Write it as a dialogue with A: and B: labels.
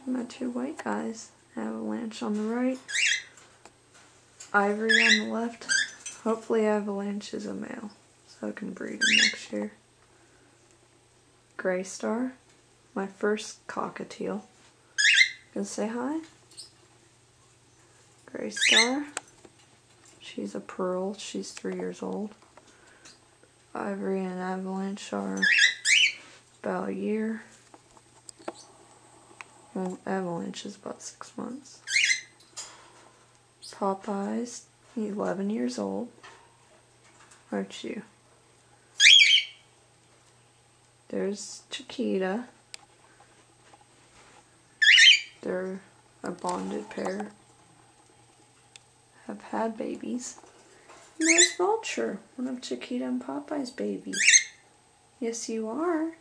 A: my two white guys. Avalanche on the right, Ivory on the left. Hopefully Avalanche is a male, so I can breed him next year. Gray Star, my first cockatiel. Gonna say hi. Gray Star, she's a pearl, she's 3 years old. Ivory and Avalanche are about a year. Well, Avalanche is about 6 months. Popeye's 11 years old. Aren't you? There's Chiquita. They're a bonded pair. Have had babies. And there's Vulture, one of Chiquita and Popeye's babies. Yes, you are.